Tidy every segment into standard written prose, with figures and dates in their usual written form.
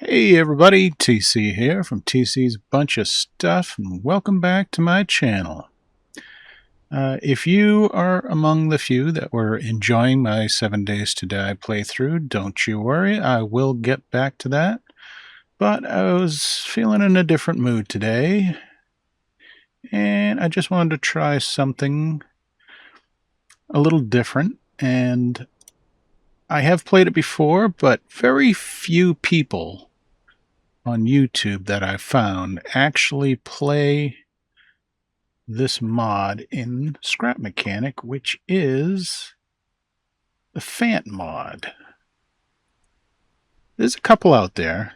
Hey everybody, TC here from TC's Bunch of Stuff, and welcome back to my channel. If you are among the few that were enjoying my 7 Days to Die playthrough, don't you worry, I will get back to that. But I was feeling in a different mood today, and I just wanted to try something a little different, and I have played it before, but very few people on YouTube that I found actually play this mod in Scrap Mechanic, which is the Fant mod. There's a couple out there,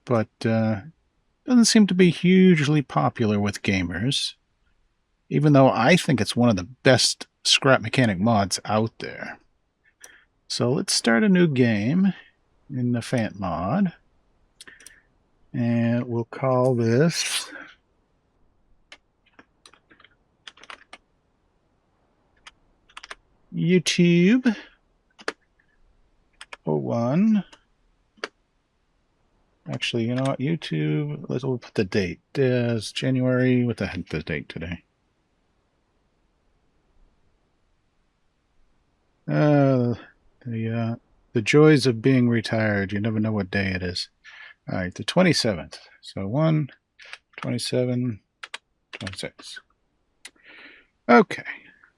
but doesn't seem to be hugely popular with gamers, even though I think it's one of the best Scrap Mechanic mods out there. So let's start a new game in the Fant mod, and we'll call this YouTube 01. Actually, you know what? YouTube, we'll put the date. It's January, what the heck the date today? The joys of being retired. You never know what day it is. All right, the 27th. So 1, 27, 26. Okay,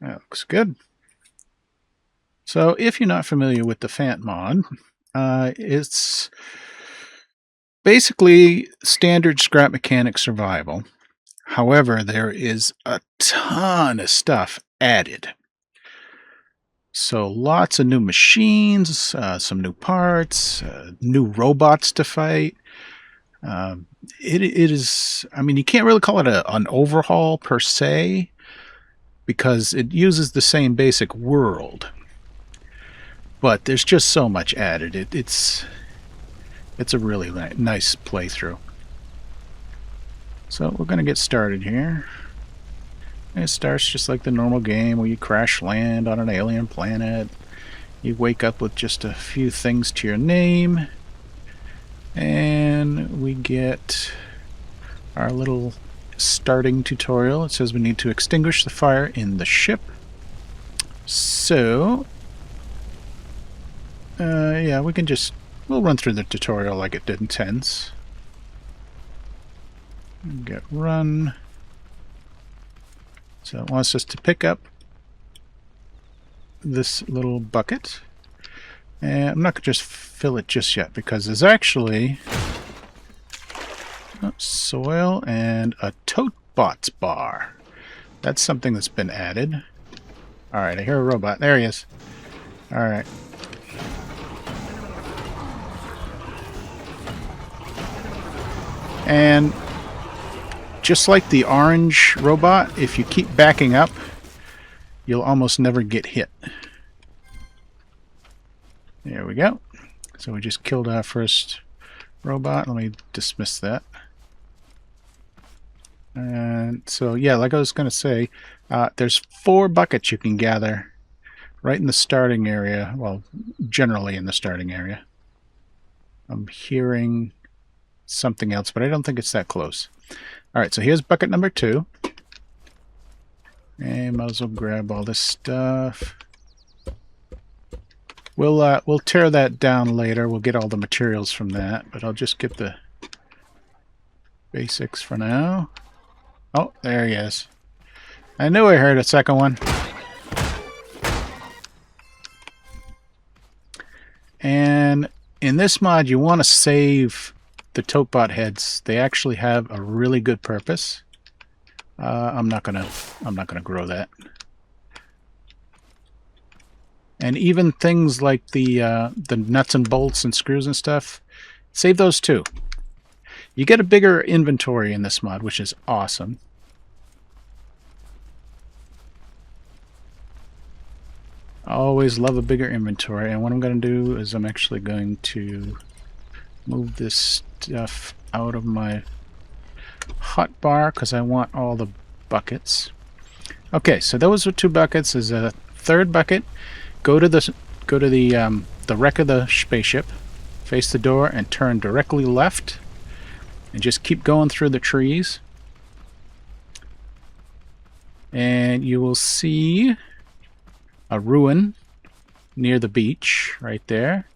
that looks good. So if you're not familiar with the Fant mod, it's basically standard Scrap Mechanic survival. However, there is a ton of stuff added. So lots of new machines, some new parts, new robots to fight. It is, I mean, you can't really call it an overhaul per se, because it uses the same basic world. But there's just so much added. It's a really nice playthrough. So we're going to get started here. And it starts just like the normal game where you crash land on an alien planet. You wake up with just a few things to your name. And we get our little starting tutorial. It says we need to extinguish the fire in the ship. So yeah, we'll run through the tutorial like it did in TENS. Get run. So it wants us to pick up this little bucket. And I'm not going to just fill it just yet, because there's actually soil and a tote bots bar. That's something that's been added. Alright, I hear a robot. There he is. Alright. And just like the orange robot, if you keep backing up, you'll almost never get hit. There we go. So we just killed our first robot. Let me dismiss that. And so, yeah, like I was going to say, there's 4 buckets you can gather right in the starting area. Well, generally in the starting area. I'm hearing something else, but I don't think it's that close. Alright, so here's bucket number 2. And might as well grab all this stuff. We'll tear that down later. We'll get all the materials from that, but I'll just get the basics for now. Oh, there he is. I knew I heard a second one. And in this mod, you want to save the Totebot heads. They actually have a really good purpose. I'm not gonna grow that. And even things like the nuts and bolts and screws and stuff, save those too. You get a bigger inventory in this mod, which is awesome. I always love a bigger inventory, and what I'm going to do is I'm actually going to move this stuff out of my hotbar because I want all the buckets. Okay, so those are 2 buckets. There's a third bucket. Go to the wreck of the spaceship. face the door and turn directly left. And just keep going through the trees. And you will see a ruin near the beach right there.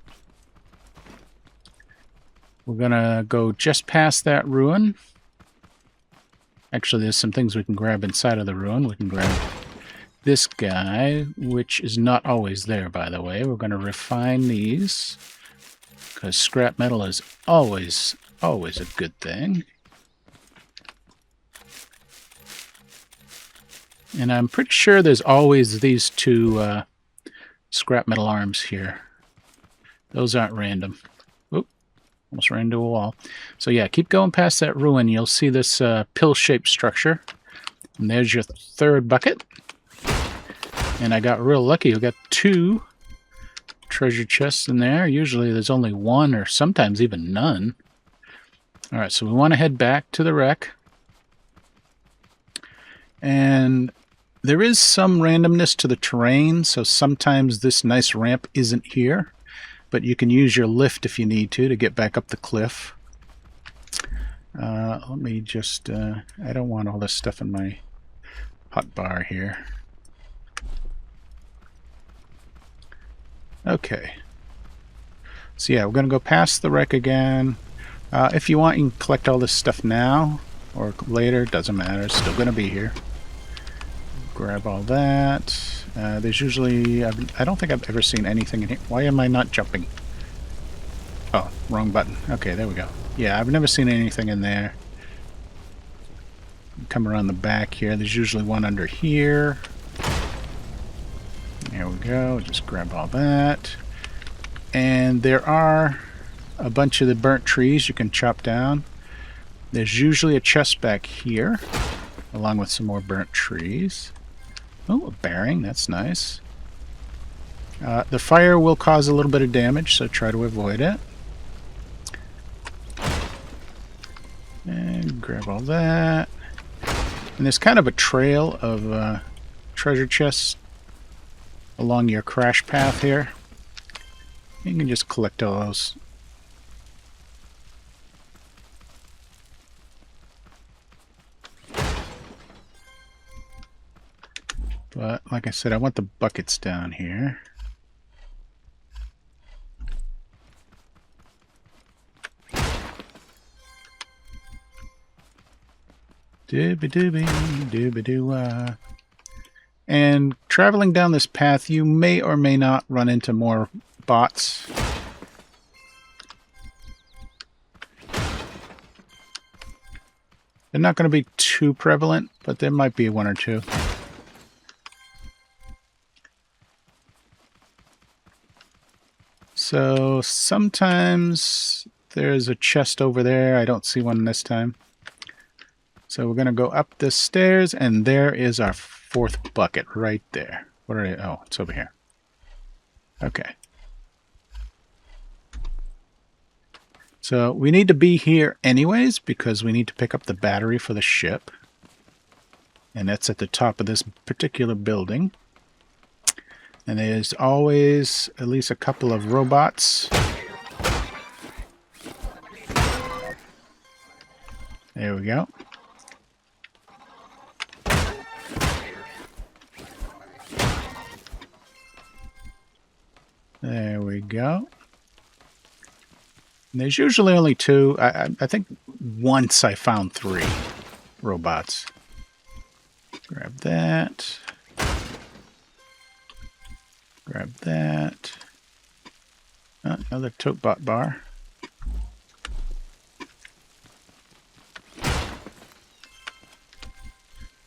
We're going to go just past that ruin. Actually, there's some things we can grab inside of the ruin. We can grab this guy, which is not always there, by the way. We're going to refine these, because scrap metal is always a good thing. And I'm pretty sure there's always these two scrap metal arms here. Those aren't random. Oop, almost ran into a wall. So yeah, keep going past that ruin. You'll see this pill-shaped structure. And there's your third bucket. And I got real lucky. We got 2 treasure chests in there. Usually there's only 1 or sometimes even none. Alright, so we want to head back to the wreck. And there is some randomness to the terrain, so sometimes this nice ramp isn't here. But you can use your lift if you need to get back up the cliff. Let me just... I don't want all this stuff in my hotbar here. Okay. So yeah, we're going to go past the wreck again. If you want, you can collect all this stuff now or later. Doesn't matter. It's still going to be here. Grab all that. There's usually... I don't think I've ever seen anything in here. Why am I not jumping? Oh, wrong button. Okay, there we go. Yeah, I've never seen anything in there. Come around the back here. There's usually one under here. There we go. Just grab all that. And there are a bunch of the burnt trees you can chop down. There's usually a chest back here, along with some more burnt trees. Oh, a bearing. That's nice. The fire will cause a little bit of damage, so try to avoid it. And grab all that. And there's kind of a trail of treasure chests along your crash path here. You can just collect all those. But, like I said, I want the buckets down here. Dooby-dooby, dooby-doo-wah. And traveling down this path, you may or may not run into more bots. They're not going to be too prevalent, but there might be 1 or 2. So sometimes there's a chest over there. I don't see one this time. So we're going to go up the stairs, and there is our 4th bucket right there. What are they? Oh, it's over here. Okay. So we need to be here anyways because we need to pick up the battery for the ship. And that's at the top of this particular building. And there's always at least a couple of robots. There we go. There we go. And there's usually only 2. I think once I found 3 robots. Grab that. Grab that. Oh, another Totebot bar.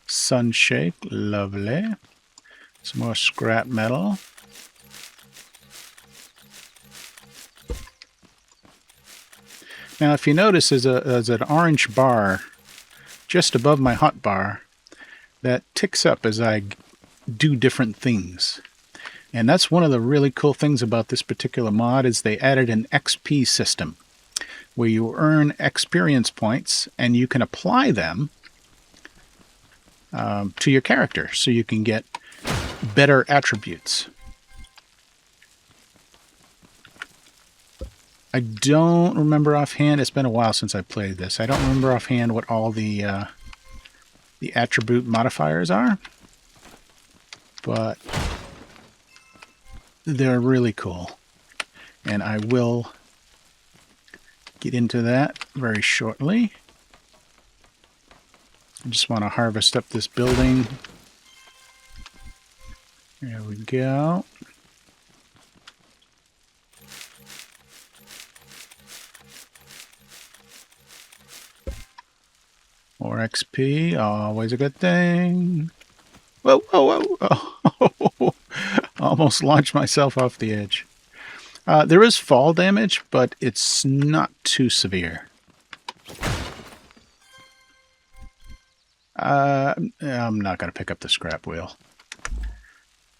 Sunshake, lovely. Some more scrap metal. Now, if you notice, there's an orange bar just above my hotbar that ticks up as I do different things. And that's one of the really cool things about this particular mod is they added an XP system where you earn experience points and you can apply them to your character so you can get better attributes. I don't remember offhand. It's been a while since I played this. I don't remember offhand what all the attribute modifiers are, but they're really cool, and I will get into that very shortly. I just want to harvest up this building. There we go. More XP, always a good thing. Whoa, whoa, whoa, whoa. Almost launched myself off the edge. There is fall damage, but it's not too severe. I'm not going to pick up the scrap wheel.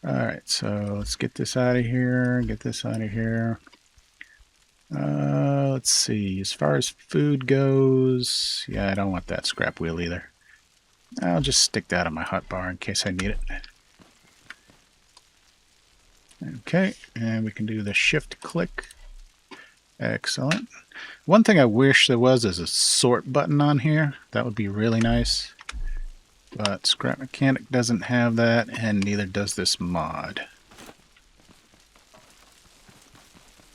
Alright, so let's get this out of here, get this out of here. Let's see, as far as food goes, yeah, I don't want that scrap wheel either. I'll just stick that on my hotbar in case I need it. Okay, and we can do the shift click. Excellent. One thing I wish there was is a sort button on here. That would be really nice. But Scrap Mechanic doesn't have that, and neither does this mod.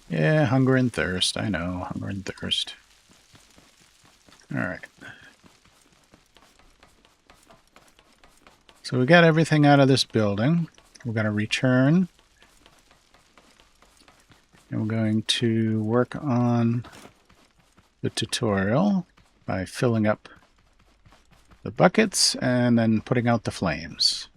Yeah, hunger and thirst. I know, hunger and thirst. Alright. So we got everything out of this building. We're going to return. And we're going to work on the tutorial by filling up the buckets and then putting out the flames.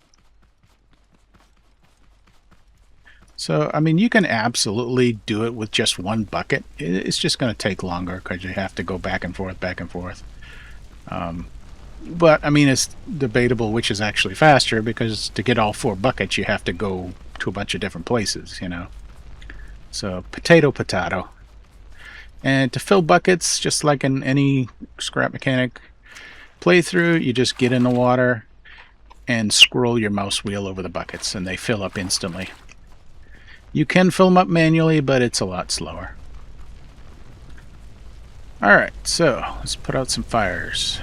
So, I mean, you can absolutely do it with just one bucket. It's just going to take longer because you have to go back and forth, back and forth. But, I mean, it's debatable which is actually faster, because to get all 4 buckets, you have to go to a bunch of different places, you know. So, potato, potato. And to fill buckets, just like in any Scrap Mechanic playthrough, you just get in the water and scroll your mouse wheel over the buckets, and they fill up instantly. You can fill them up manually, but it's a lot slower. Alright, so let's put out some fires.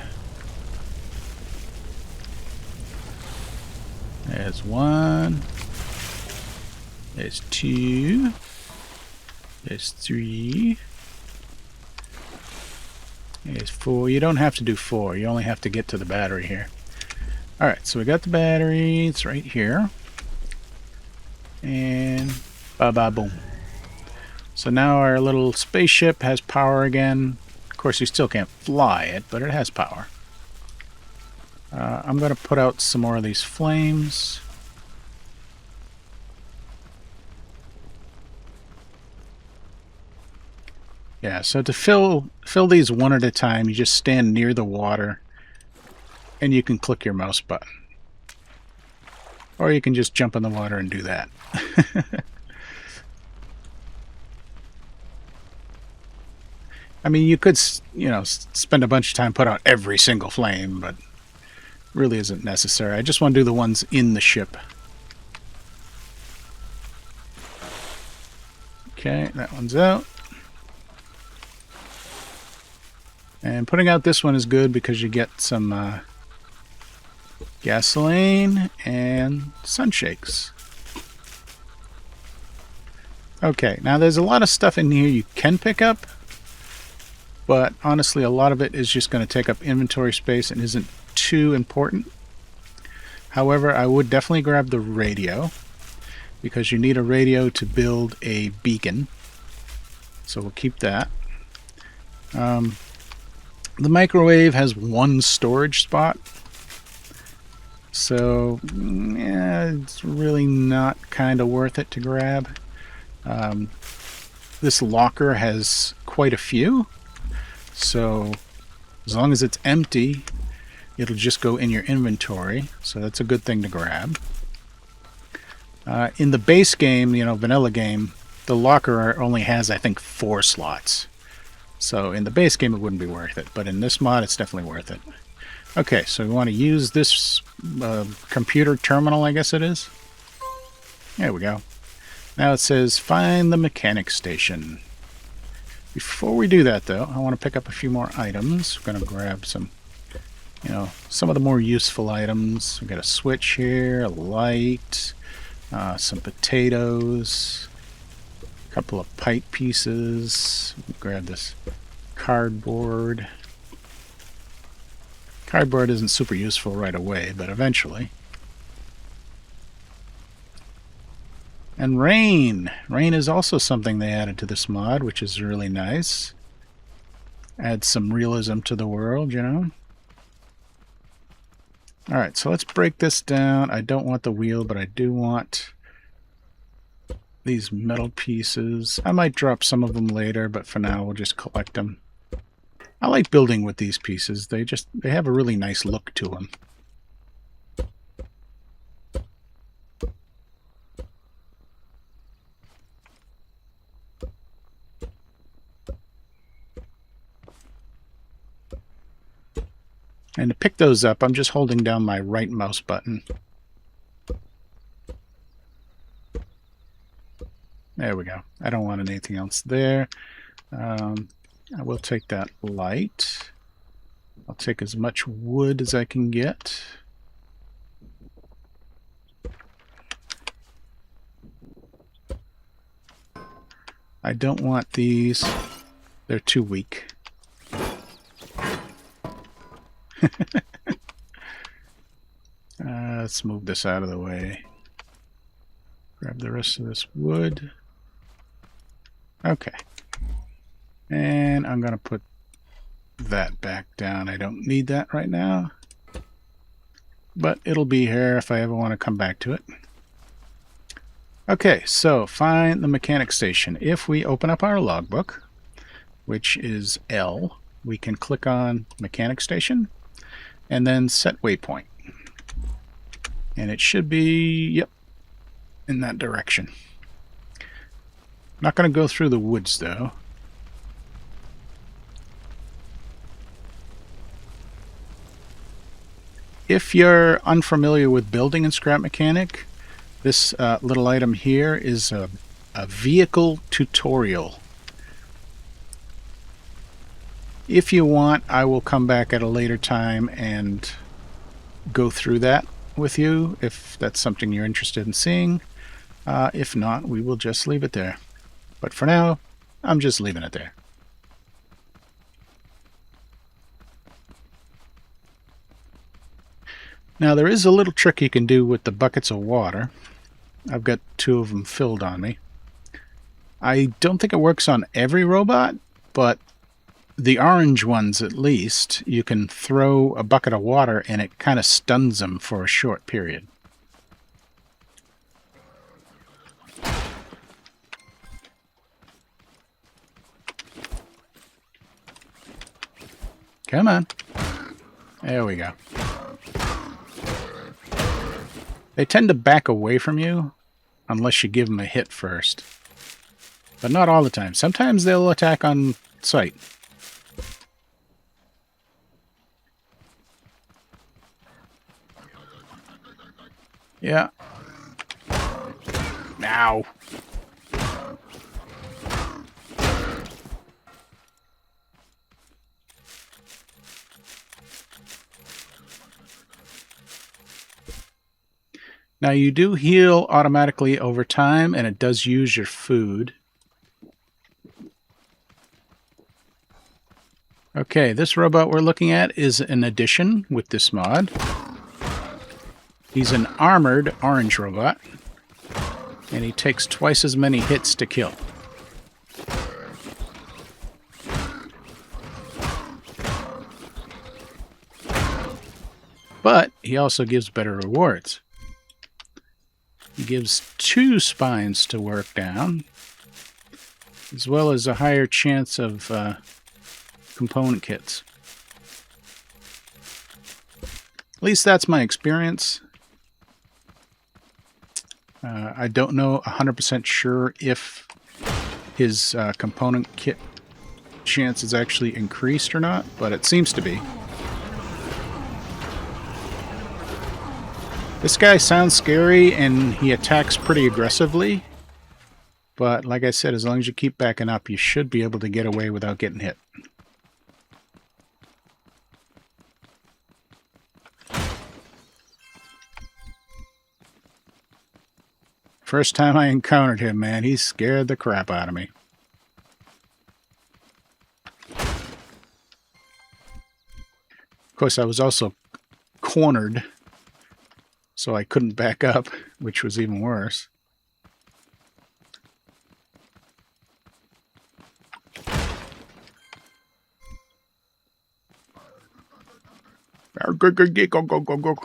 There's 1. There's 2. There's 3. There's 4. You don't have to do 4. You only have to get to the battery here. Alright, so we got the battery. It's right here. And ba-ba-boom. So now our little spaceship has power again. Of course, you still can't fly it, but it has power. I'm going to put out some more of these flames. Yeah, so to fill these one at a time, you just stand near the water and you can click your mouse button. Or you can just jump in the water and do that. I mean, you could, you know, spend a bunch of time put out every single flame, but really isn't necessary. I just want to do the ones in the ship. Okay, that one's out. And putting out this one is good because you get some gasoline and sunshakes. Okay, now there's a lot of stuff in here you can pick up, but honestly a lot of it is just going to take up inventory space and isn't too important. However, I would definitely grab the radio, because you need a radio to build a beacon. So we'll keep that. The microwave has 1 storage spot, so yeah, it's really not kind of worth it to grab. This locker has quite a few, so as long as it's empty, it'll just go in your inventory, so that's a good thing to grab. In the base game, you know, vanilla game, the locker only has, I think, 4 slots. So in the base game it wouldn't be worth it, but in this mod it's definitely worth it. Okay, so we want to use this computer terminal, I guess it is. There we go. Now it says find the mechanic station. Before we do that, though, I want to pick up a few more items. We're going to grab some, some of the more useful items. We've got a switch here, a light, some potatoes, a couple of pipe pieces. Grab this cardboard. Cardboard isn't super useful right away, but eventually. And rain. Rain is also something they added to this mod, which is really nice. Adds some realism to the world, you know. Alright, so let's break this down. I don't want the wheel, but I do want these metal pieces. I might drop some of them later, but for now we'll just collect them. I like building with these pieces. They have a really nice look to them. And to pick those up, I'm just holding down my right mouse button. There we go. I don't want anything else there. I will take that light. I'll take as much wood as I can get. I don't want these. They're too weak. Let's move this out of the way. Grab the rest of this wood. Okay. And I'm going to put that back down. I don't need that right now. But it'll be here if I ever want to come back to it. Okay, so find the mechanic station. If we open up our logbook, which is L, we can click on mechanic station and then set waypoint. And it should be, yep, in that direction. Not going to go through the woods though. If you're unfamiliar with building in Scrap Mechanic, this little item here is a vehicle tutorial. If you want, I will come back at a later time and go through that with you if that's something you're interested in seeing. If not, we will just leave it there. But for now, I'm just leaving it there. Now there is a little trick you can do with the buckets of water. I've got 2 of them filled on me. I don't think it works on every robot, but the orange ones at least, you can throw a bucket of water and it kind of stuns them for a short period. Come on. There we go. They tend to back away from you unless you give them a hit first. But not all the time. Sometimes they'll attack on sight. Yeah. Ow. Now you do heal automatically over time, and it does use your food. Okay, this robot we're looking at is an addition with this mod. He's an armored orange robot, and he takes twice as many hits to kill. But he also gives better rewards. He gives 2 spines to work down, as well as a higher chance of component kits. At least that's my experience. I don't know 100% sure if his component kit chance is actually increased or not, but it seems to be. This guy sounds scary and he attacks pretty aggressively. But like I said, as long as you keep backing up, you should be able to get away without getting hit. First time I encountered him, man, he scared the crap out of me. Of course, I was also cornered, so I couldn't back up, which was even worse. Go, go, go, go, go, go.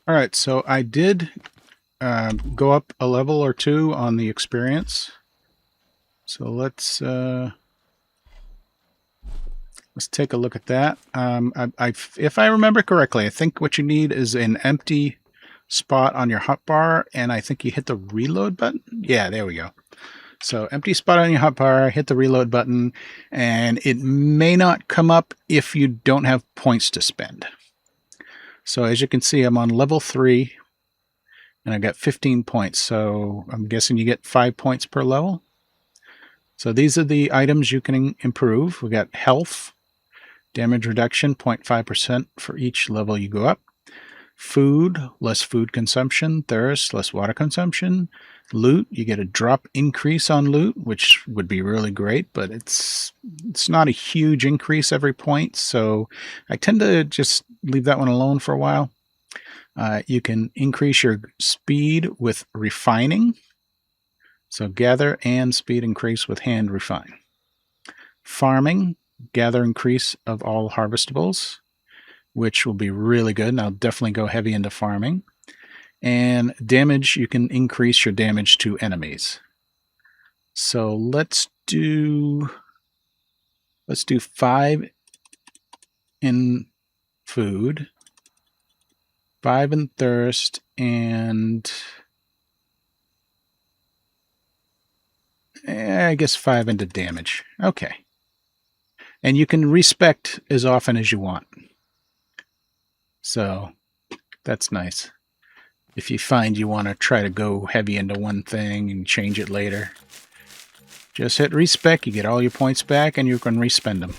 All right, so I did go up a level or two on the experience. So let's take a look at that. If I remember correctly, I think what you need is an empty spot on your hotbar, and I think you hit the reload button. Yeah, there we go. So empty spot on your hotbar, hit the reload button, and it may not come up if you don't have points to spend. So as you can see, I'm on level 3, and I got 15 points. So I'm guessing you get 5 points per level. So these are the items you can improve. We got health, damage reduction, 0.5% for each level you go up. Food, less food consumption. Thirst, less water consumption. Loot, you get a drop increase on loot, which would be really great, but it's not a huge increase every point, so I tend to just leave that one alone for a while. You can increase your speed with refining. So gather and speed increase with hand refine. Farming, gather increase of all harvestables, which will be really good, and I'll definitely go heavy into farming. And damage, you can increase your damage to enemies. So let's do 5 in food, 5 in thirst, and I guess 5 into damage. Okay. And you can respect as often as you want. So that's nice. If you find you want to try to go heavy into one thing and change it later, just hit respec, you get all your points back, and you can respend them.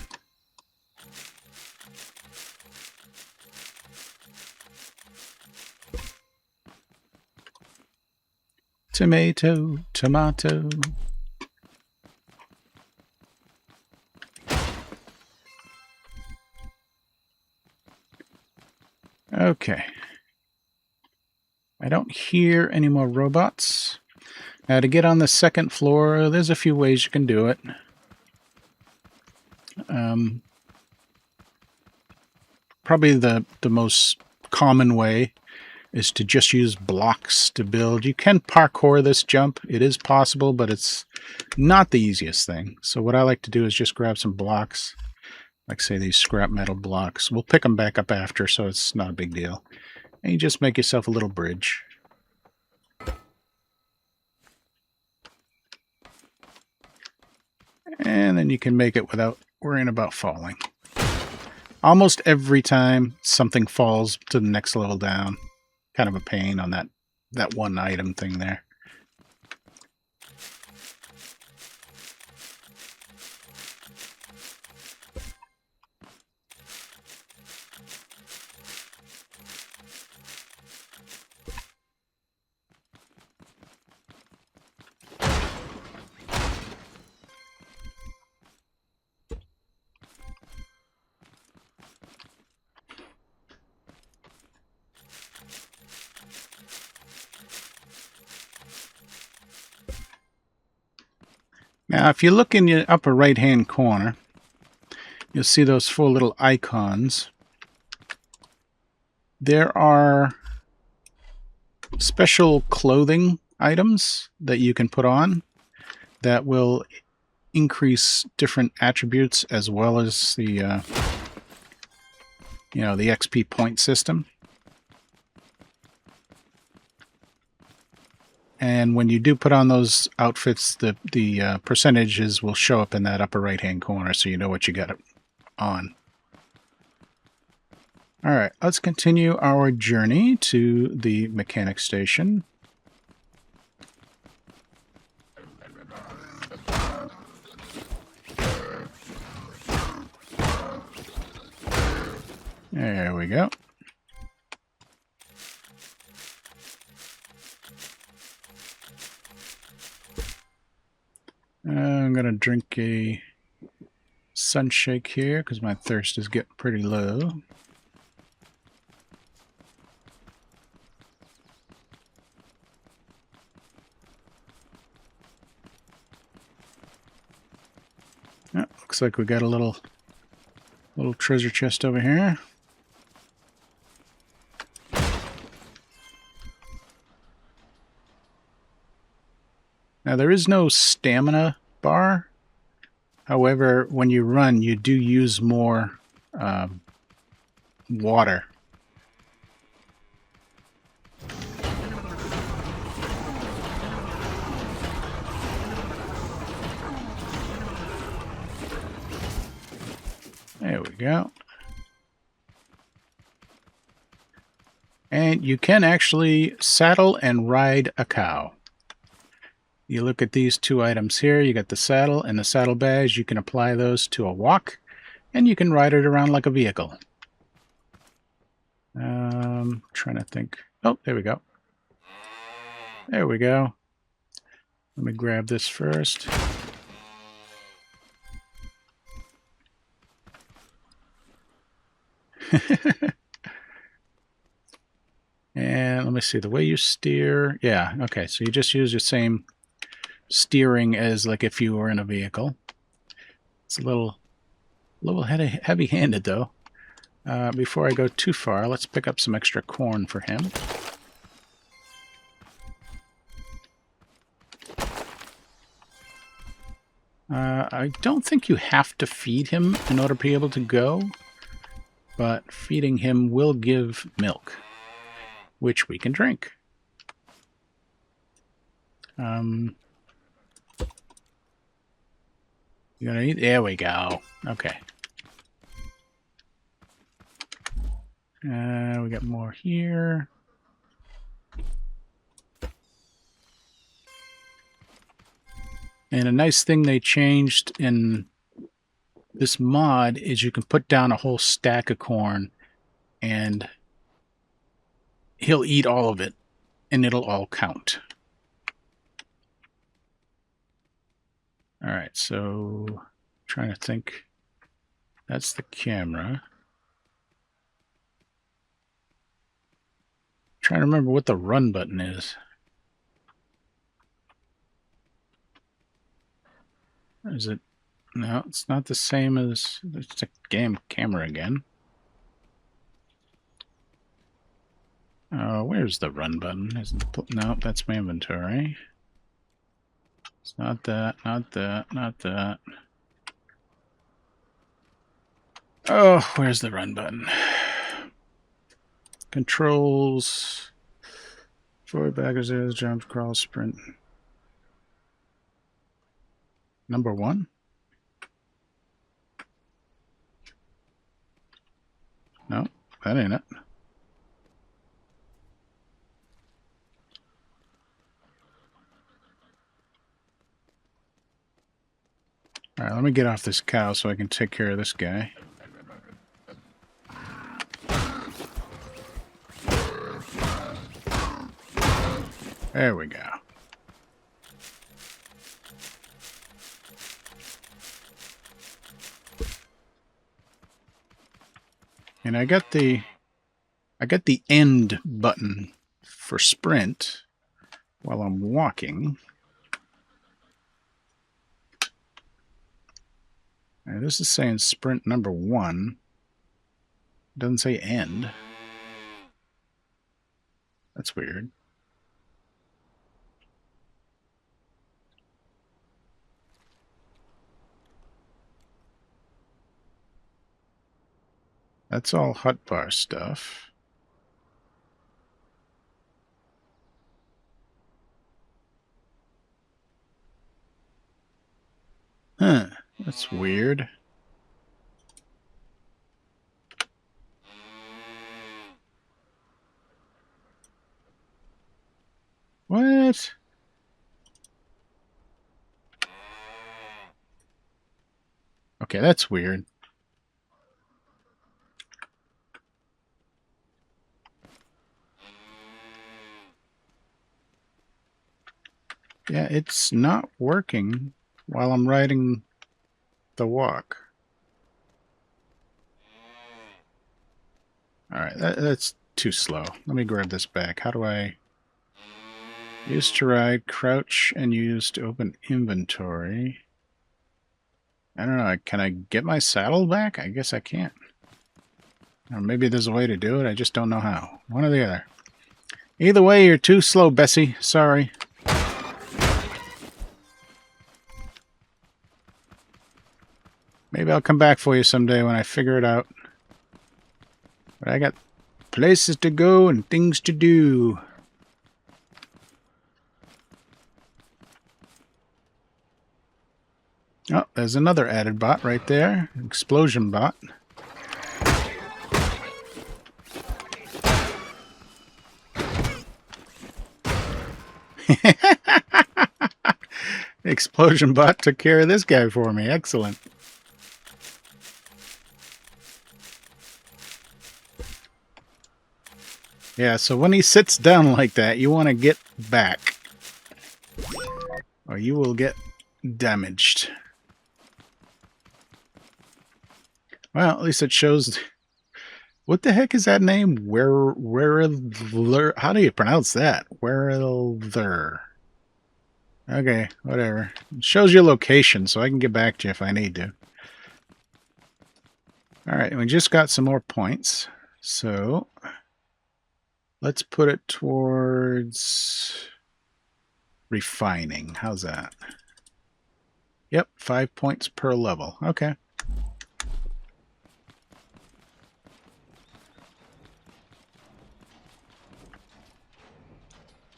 Tomato, tomato. Okay. I don't hear any more robots. Now to get on the second floor, there's a few ways you can do it. Probably the most common way is to just use blocks to build. You can parkour this jump. It is possible, but it's not the easiest thing. So what I like to do is just grab some blocks, like say these scrap metal blocks. We'll pick them back up after, so it's not a big deal. And you just make yourself a little bridge. And then you can make it without worrying about falling. Almost every time something falls to the next level down. Kind of a pain on that one item thing there. Now, if you look in your upper right-hand corner, you'll see those 4 little icons. There are special clothing items that you can put on that will increase different attributes as well as the the XP point system. And when you do put on those outfits, the percentages will show up in that upper right-hand corner, so you know what you got on. All right, let's continue our journey to the mechanic station. There we go. I'm going to drink a sunshake here because my thirst is getting pretty low. Oh, looks like we got a little treasure chest over here. Now there is no stamina bar. However, when you run, you do use more water. There we go. And you can actually saddle and ride a cow. You look at these two items here. You got the saddle and the saddle badge. You can apply those to a walk, and you can ride it around like a vehicle. Trying to think. Oh, there we go. There we go. Let me grab this first. And let me see, the way you steer. Yeah, okay, so you just use your same steering as like if you were in a vehicle. It's a little heavy-handed though. Before I go too far, let's pick up some extra corn for him. I don't think you have to feed him in order to be able to go, but feeding him will give milk, which we can drink. You gonna eat? There we go. Okay. We got more here. And a nice thing they changed in this mod is you can put down a whole stack of corn and he'll eat all of it and it'll all count. All right, so trying to think. That's the camera. Trying to remember what the run button is. Is it? No, it's not the same as. It's a game camera again. Where's the run button? No, that's my inventory. It's not that, not that, not that. Oh, where's the run button? Controls. Forward, backwards, jump, crawl, sprint. Number 1? No, that ain't it. All right, let me get off this cow so I can take care of this guy. There we go. And I got the end button for sprint while I'm walking. Now, this is saying sprint number 1. It doesn't say end. That's weird. That's all hot bar stuff. Huh, that's weird. What? Okay, that's weird. Yeah, it's not working while I'm riding the walk. Alright, that's too slow. Let me grab this back. How do I... Use to ride, crouch, and use to open inventory. I don't know, can I get my saddle back? I guess I can't. Or maybe there's a way to do it, I just don't know how. One or the other. Either way, you're too slow, Bessie. Sorry. Maybe I'll come back for you someday when I figure it out. But I got places to go and things to do. Oh, there's another added bot right there. Explosion bot. Explosion bot took care of this guy for me. Excellent. Yeah, so when he sits down like that, you want to get back. Or you will get damaged. Well, at least it shows... What the heck is that name? How do you pronounce that? Werelther. Okay, whatever. It shows your location, so I can get back to you if I need to. Alright, we just got some more points. So, let's put it towards refining. How's that? Yep, 5 points per level. Okay.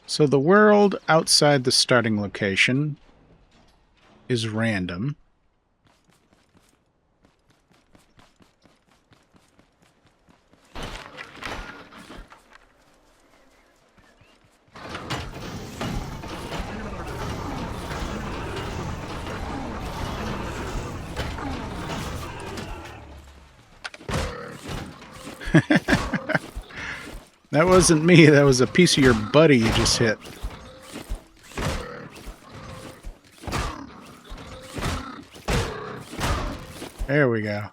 So the world outside the starting location is random. That wasn't me, that was a piece of your buddy you just hit. There we go.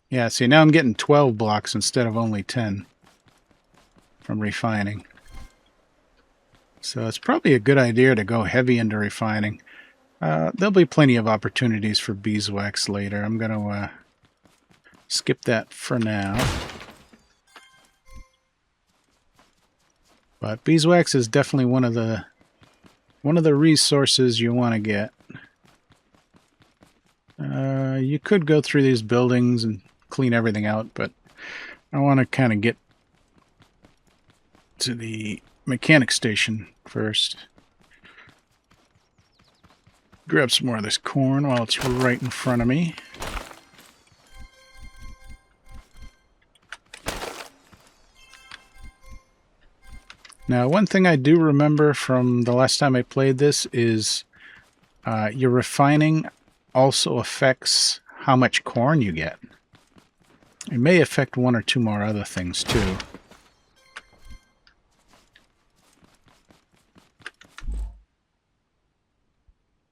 Yeah, see, now I'm getting 12 blocks instead of only 10 from refining. So it's probably a good idea to go heavy into refining. There'll be plenty of opportunities for beeswax later. I'm going to skip that for now. But beeswax is definitely one of the resources you want to get. You could go through these buildings and clean everything out, but I want to kind of get to the mechanic station first. Grab some more of this corn while it's right in front of me. Now, one thing I do remember from the last time I played this is your refining also affects how much corn you get. It may affect one or two more other things too.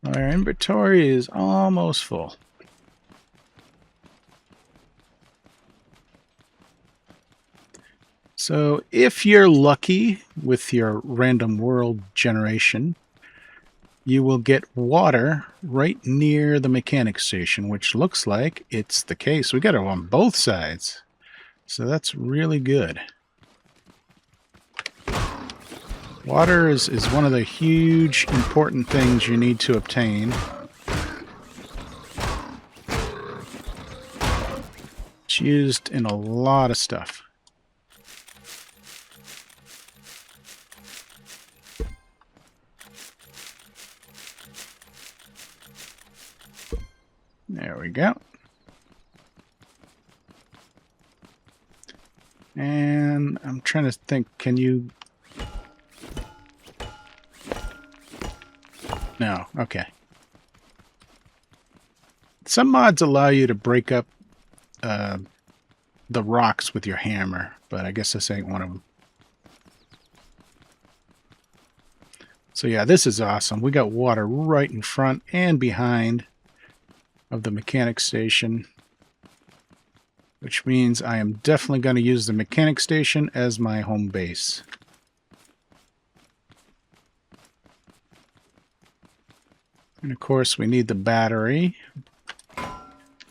Our inventory is almost full. So if you're lucky with your random world generation, you will get water right near the mechanic station, which looks like it's the case. We got it on both sides. So that's really good. Water is one of the huge important things you need to obtain. It's used in a lot of stuff. There we go. And I'm trying to think, can you... No, okay. Some mods allow you to break up the rocks with your hammer, but I guess this ain't one of them. So yeah, this is awesome. We got water right in front and behind of the mechanic station, which means I am definitely going to use the mechanic station as my home base. And of course we need the battery.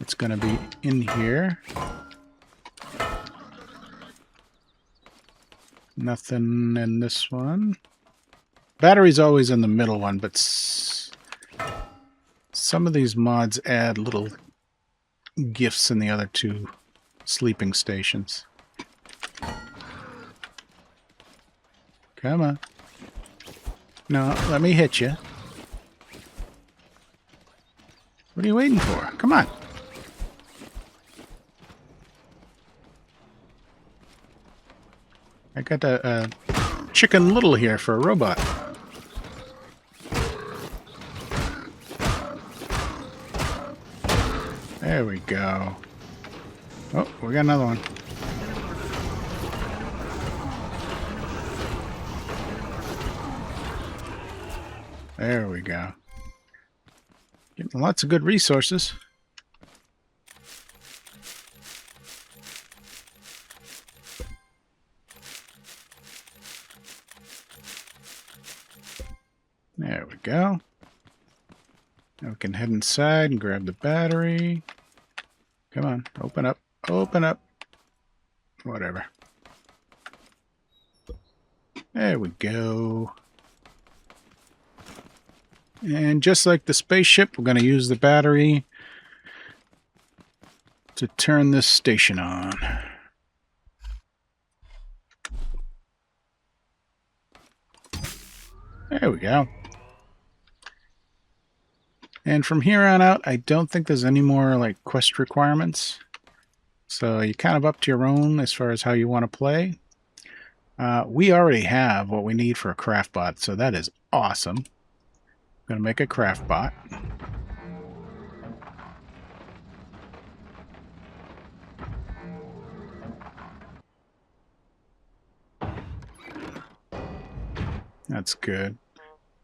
It's going to be in here. Nothing in this one. Battery's always in the middle one, but some of these mods add little gifts in the other two sleeping stations. Come on. No, let me hit you. What are you waiting for? Come on. I got a Chicken Little here for a robot. There we go. Oh, we got another one. There we go. Getting lots of good resources. There we go. Now we can head inside and grab the battery. Come on, open up, open up. Whatever. There we go. And just like the spaceship, we're going to use the battery to turn this station on. There we go. And from here on out, I don't think there's any more like quest requirements. So you're kind of up to your own as far as how you want to play. We already have what we need for a craft bot, so that is awesome. I'm going to make a craft bot. That's good.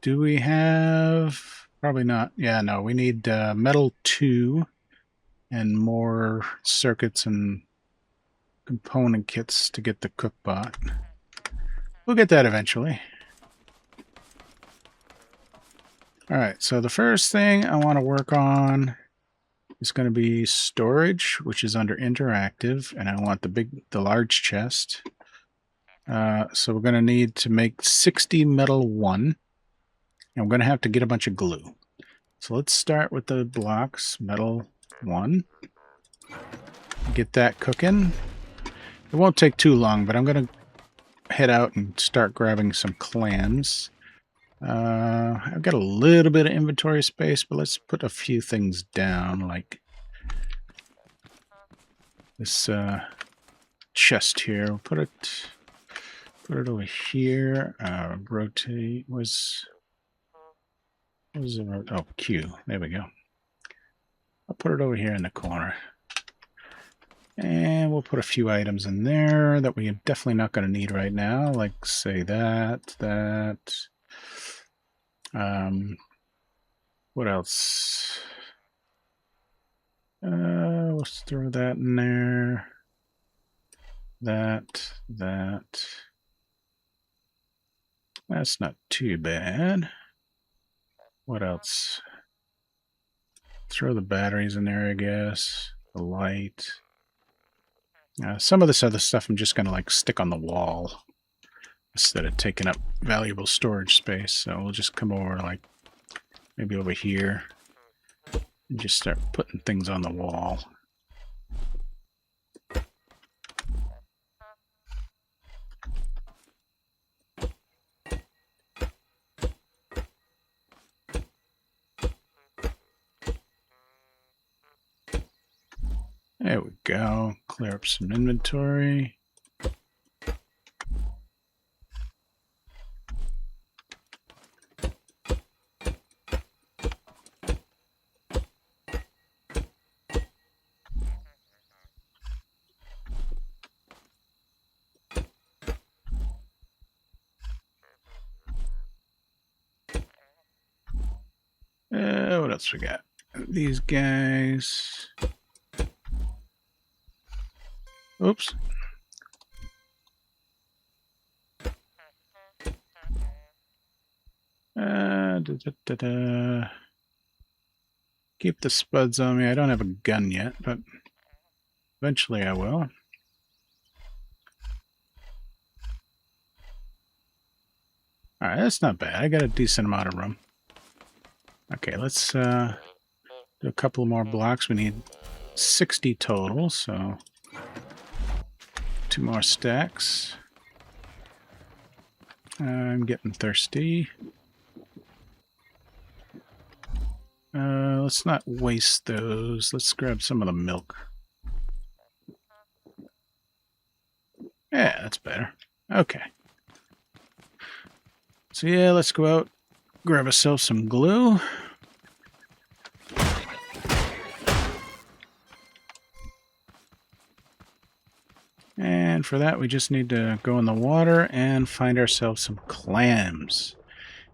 Do we have... Probably not. Yeah, no, we need metal 2 and more circuits and component kits to get the cookbot. We'll get that eventually. Alright, so the first thing I want to work on is going to be storage, which is under interactive, and I want the large chest. So we're going to need to make 60 metal 1. And we're going to have to get a bunch of glue. So let's start with the blocks, metal 1. Get that cooking. It won't take too long, but I'm going to head out and start grabbing some clams. I've got a little bit of inventory space, but let's put a few things down, like this chest here. We'll put it over here. Rotate was... What is it? Oh, Q. There we go. I'll put it over here in the corner. And we'll put a few items in there that we're definitely not going to need right now. Like, say that. What else? Let's throw that in there. That. That's not too bad. What else? Throw the batteries in there, I guess. The light. Some of this other stuff I'm just going to like stick on the wall. instead of taking up valuable storage space. So we'll just come over like maybe over here and just start putting things on the wall. There we go. Clear up some inventory. What else we got? These guys. Oops. Keep the spuds on me. I don't have a gun yet, but eventually I will. Alright, that's not bad. I got a decent amount of room. Okay, let's do a couple more blocks. We need 60 total, so 2 more stacks. I'm getting thirsty. Let's not waste those. Let's grab some of the milk. Yeah, that's better. Okay. So yeah, let's go out, grab ourselves some glue. And for that, we just need to go in the water and find ourselves some clams.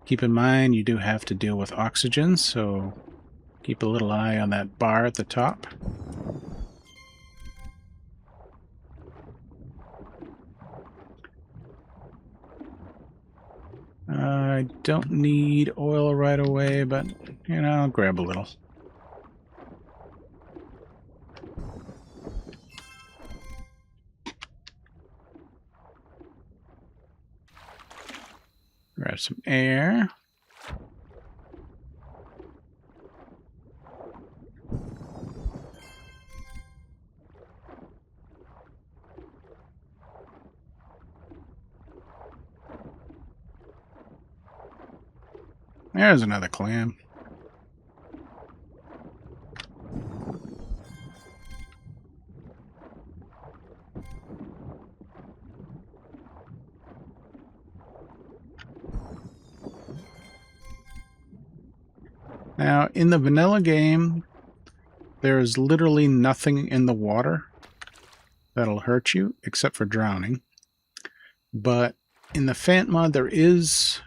Keep in mind, you do have to deal with oxygen, so keep a little eye on that bar at the top. I don't need oil right away, but, you know, I'll grab a little. Grab some air. There's another clam. Now, in the vanilla game, there's literally nothing in the water that'll hurt you, except for drowning. But in the Fant mod, there is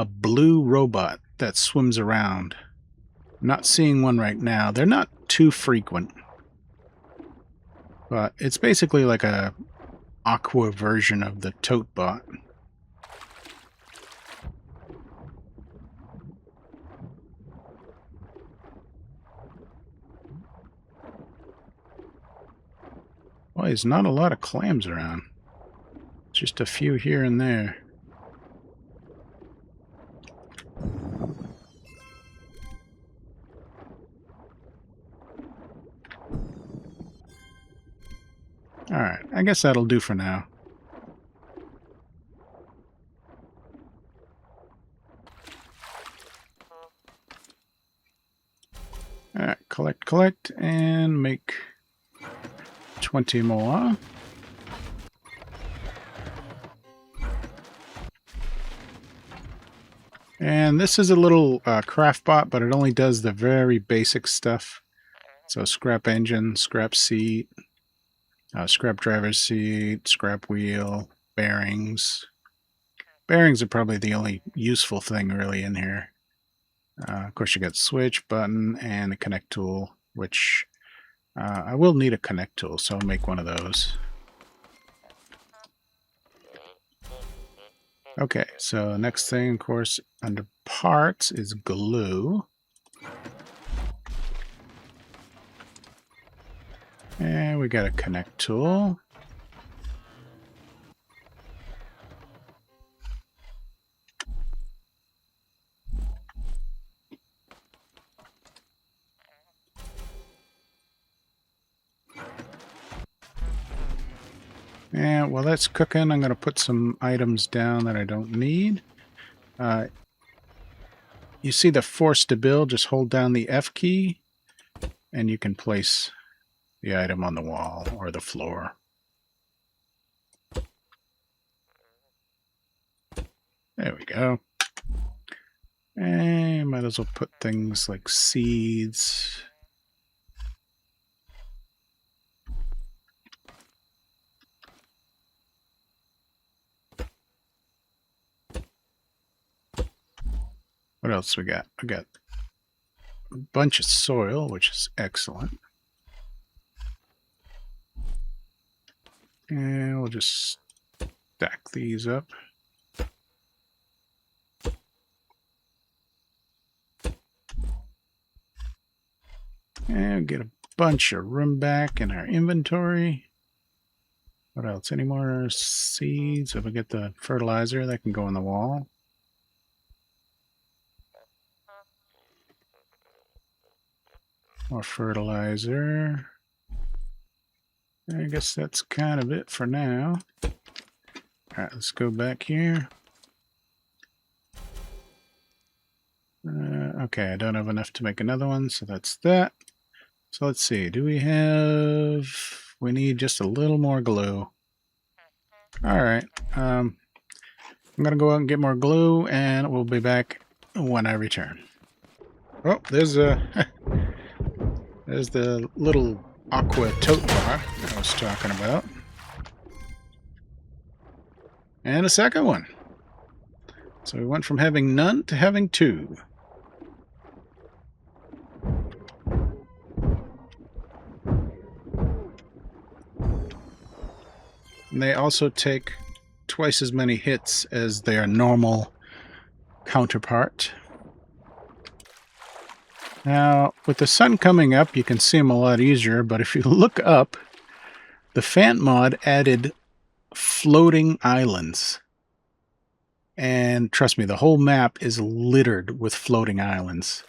a blue robot that swims around. I'm not seeing one right now. They're not too frequent. But it's basically like a aqua version of the tote bot. Boy, there's not a lot of clams around. Just a few here and there. Alright, I guess that'll do for now. Alright, collect, and make 20 more. And this is a little craft bot, but it only does the very basic stuff. So scrap engine, scrap seat, scrap driver's seat, scrap wheel, bearings. Bearings are probably the only useful thing really in here. Of course, you got switch, button, and a connect tool, which I will need a connect tool, so I'll make one of those. Okay, so next thing, of course, under parts is glue. And we got a connect tool. And while that's cooking, I'm going to put some items down that I don't need. You see the force to build, just hold down the F key, and you can place the item on the wall or the floor. There we go. And might as well put things like seeds. What else we got? We got a bunch of soil, which is excellent. And we'll just stack these up. And get a bunch of room back in our inventory. What else? Any more seeds? If we get the fertilizer, that can go on the wall. More fertilizer. I guess that's kind of it for now. Alright, let's go back here. Okay, I don't have enough to make another one, so that's that. So let's see, do we have... We need just a little more glue. Alright, I'm going to go out and get more glue, and we'll be back when I return. Oh, there's a... there's the little aqua tote bar that I was talking about. And a second one. So we went from having none to having two. And they also take twice as many hits as their normal counterpart. Now, with the sun coming up, you can see them a lot easier, but if you look up, the Fant mod added floating islands. And trust me, the whole map is littered with floating islands.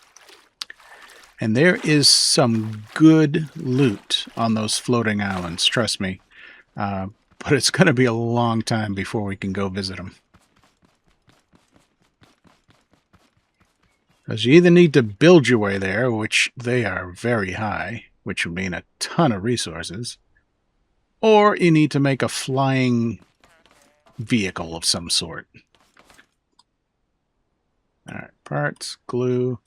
And there is some good loot on those floating islands, trust me. But it's going to be a long time before we can go visit them. Because you either need to build your way there, which they are very high, which would mean a ton of resources, or you need to make a flying vehicle of some sort. Alright, parts, glue.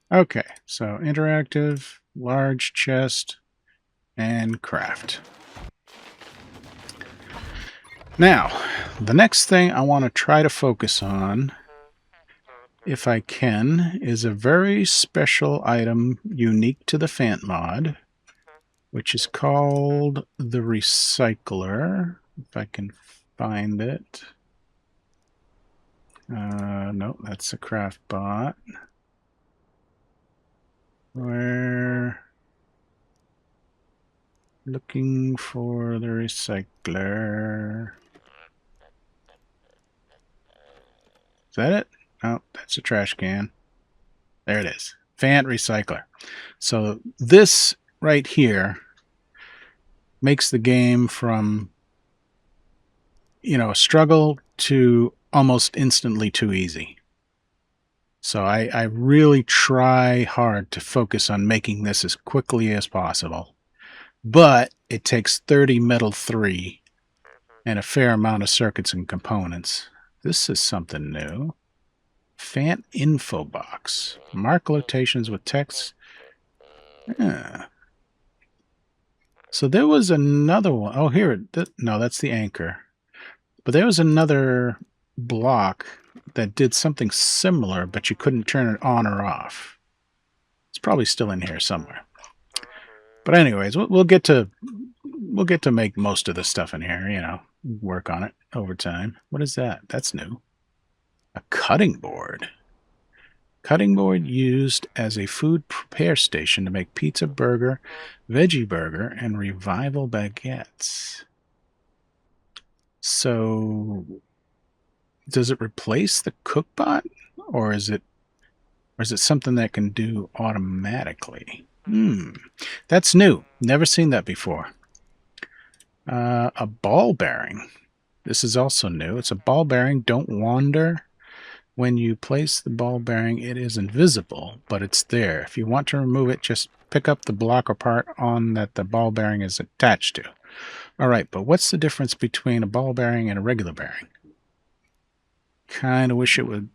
Okay, so interactive, large chest, and craft. Now, the next thing I want to try to focus on, if I can, is a very special item unique to the Fant mod, which is called the Recycler, if I can find it. No, that's a craft bot. We're looking for the recycler. Is that it? Oh, that's a trash can. There it is. Fant Recycler. So this right here makes the game from, you know, a struggle to almost instantly too easy. So I really try hard to focus on making this as quickly as possible. But it takes 30 metal 3 and a fair amount of circuits and components. This is something new. Fant info box. Mark locations with text. Yeah. So there was another one. Oh, here. No, that's the anchor. But there was another block that did something similar, but you couldn't turn it on or off. It's probably still in here somewhere. But anyways, we'll get to make most of the stuff in here, you know, work on it over time. What is that? That's new. A cutting board. Cutting board used as a food prepare station to make pizza burger, veggie burger, and revival baguettes. So, does it replace the cookbot, or is it something that can do automatically? That's new. Never seen that before. A ball bearing. This is also new. It's a ball bearing. Don't wander. When you place the ball bearing, it is invisible, but it's there. If you want to remove it, just pick up the block or part on that the ball bearing is attached to. All right, but what's the difference between a ball bearing and a regular bearing? Kind of wish it would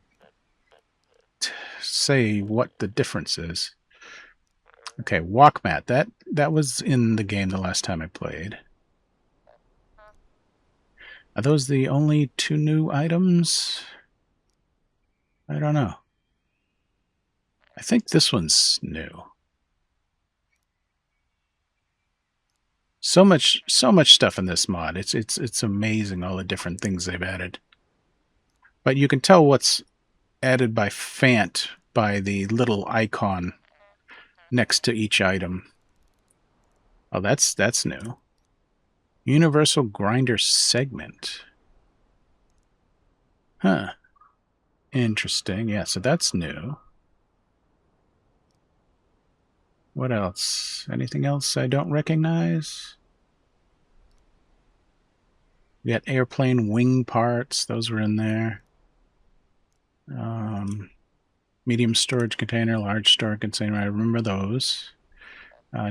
say what the difference is. Okay, walk mat. That was in the game the last time I played. Are those the only two new items? I don't know. I think this one's new. So much stuff in this mod. It's amazing all the different things they've added. But you can tell what's added by Fant by the little icon next to each item. Oh, that's new. Universal grinder segment. Huh. Interesting. Yeah, so that's new. What else? Anything else I don't recognize? We got airplane wing parts. Those were in there. Medium storage container, large storage container. I remember those.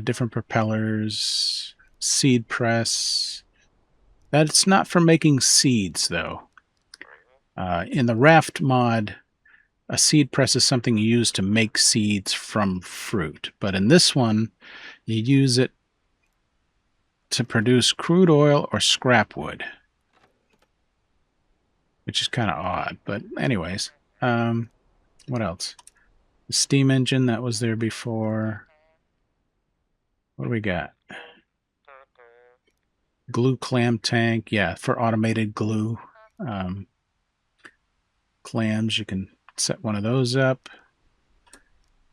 Different propellers. Seed press. That's not for making seeds, though. In the raft mod, a seed press is something you use to make seeds from fruit. But in this one, you use it to produce crude oil or scrap wood, which is kind of odd. But anyways, what else? The steam engine, that was there before. What do we got? Glue clam tank. Yeah, for automated glue. Clams, you can set one of those up.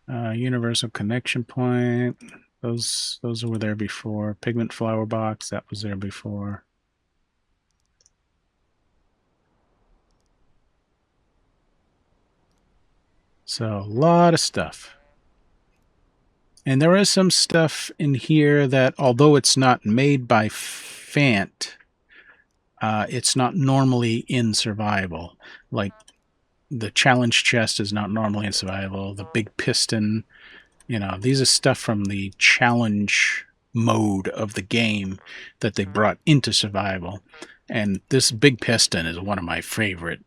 Universal connection point. Those were there before. Pigment flower box, that was there before. So a lot of stuff. And there is some stuff in here that, although it's not made by Fant, it's not normally in survival. Like the challenge chest is not normally in survival. The big piston, you know, these are stuff from the challenge mode of the game that they brought into survival. And this big piston is one of my favorite,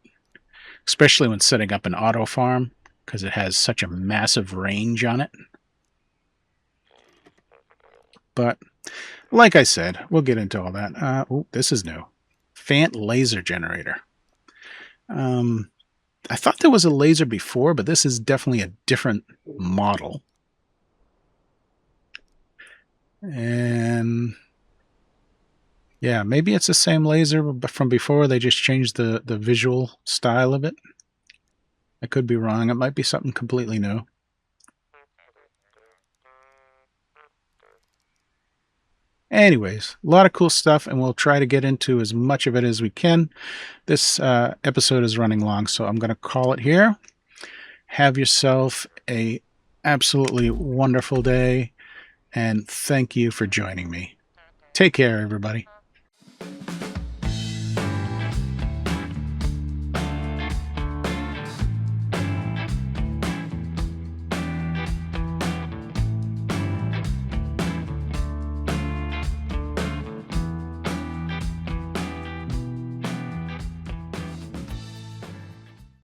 especially when setting up an auto farm, because it has such a massive range on it. But like I said, we'll get into all that. Oh, this is new. Fant laser generator. I thought there was a laser before, but this is definitely a different model. And yeah, maybe it's the same laser from before. They just changed the visual style of it. I could be wrong. It might be something completely new. Anyways, a lot of cool stuff, and we'll try to get into as much of it as we can. This episode is running long, so I'm going to call it here. Have yourself a absolutely wonderful day, and thank you for joining me. Take care, everybody.